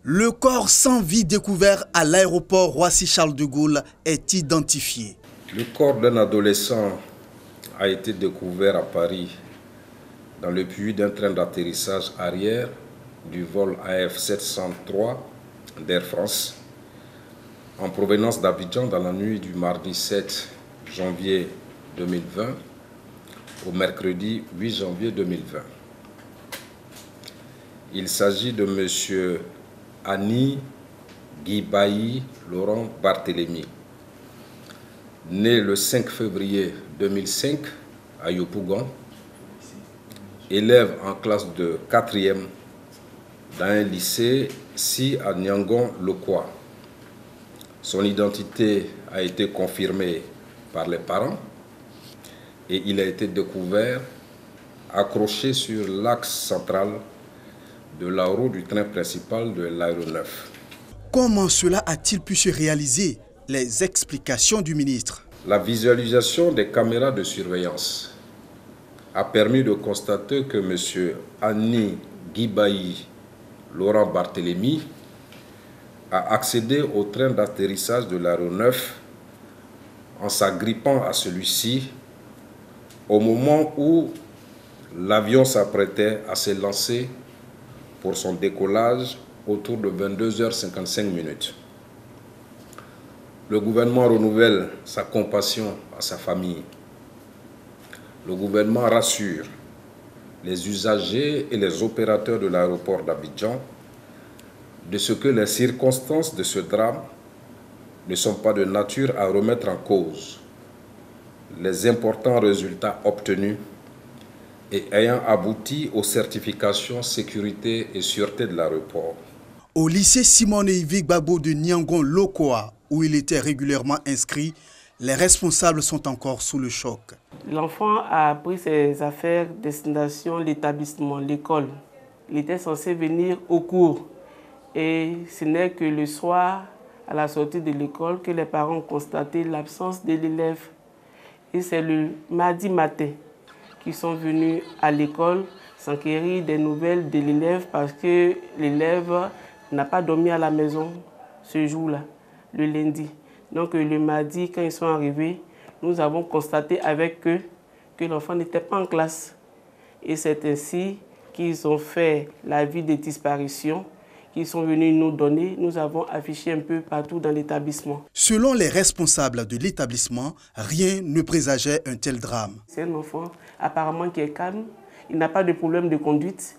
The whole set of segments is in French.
Le corps sans vie découvert à l'aéroport Roissy-Charles de Gaulle est identifié. Le corps d'un adolescent a été découvert à Paris dans le puits d'un train d'atterrissage arrière du vol AF 703 d'Air France en provenance d'Abidjan dans la nuit du mardi 7 janvier 2020 au mercredi 8 janvier 2020. Il s'agit de M. Annie Guibaï Laurent Barthélémy, né le 5 février 2005 à Yopougon, élève en classe de 4e dans un lycée ici à Niangon-Lokwa. Son identité a été confirmée par les parents et il a été découvert accroché sur l'axe central de la roue du train principal de l'aéronef. Comment cela a-t-il pu se réaliser? Les explications du ministre. La visualisation des caméras de surveillance a permis de constater que M. Annie Guibaï Laurent Barthélémy a accédé au train d'atterrissage de l'aéronef en s'agrippant à celui-ci au moment où l'avion s'apprêtait à se lancer pour son décollage autour de 22h55. Le gouvernement renouvelle sa compassion à sa famille. Le gouvernement rassure les usagers et les opérateurs de l'aéroport d'Abidjan de ce que les circonstances de ce drame ne sont pas de nature à remettre en cause les importants résultats obtenus et ayant abouti aux certifications sécurité et sûreté de l'aéroport. Au lycée Simone Yvick Babo de Niangon-Lokwa, où il était régulièrement inscrit, les responsables sont encore sous le choc. L'enfant a pris ses affaires destination l'établissement, l'école. Il était censé venir au cours et ce n'est que le soir, à la sortie de l'école, que les parents ont constaté l'absence de l'élève. Et c'est le mardi matin qu'ils sont venus à l'école s'enquérir des nouvelles de l'élève parce que l'élève n'a pas dormi à la maison ce jour-là, le lundi. Donc le mardi, quand ils sont arrivés, nous avons constaté avec eux que l'enfant n'était pas en classe. Et c'est ainsi qu'ils ont fait l'avis de disparition qu'ils sont venus nous donner. Nous avons affiché un peu partout dans l'établissement. Selon les responsables de l'établissement, rien ne présageait un tel drame. C'est un enfant apparemment qui est calme, il n'a pas de problème de conduite,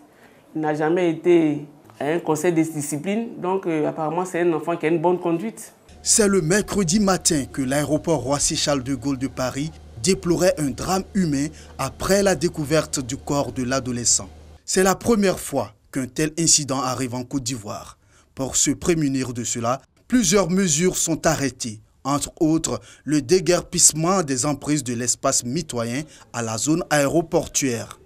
il n'a jamais été à un conseil de discipline, donc apparemment c'est un enfant qui a une bonne conduite. C'est le mercredi matin que l'aéroport Roissy-Charles de Gaulle de Paris déplorait un drame humain après la découverte du corps de l'adolescent. C'est la première fois qu'un tel incident arrive en Côte d'Ivoire. Pour se prémunir de cela, plusieurs mesures sont arrêtées, entre autres le déguerpissement des emprises de l'espace mitoyen à la zone aéroportuaire.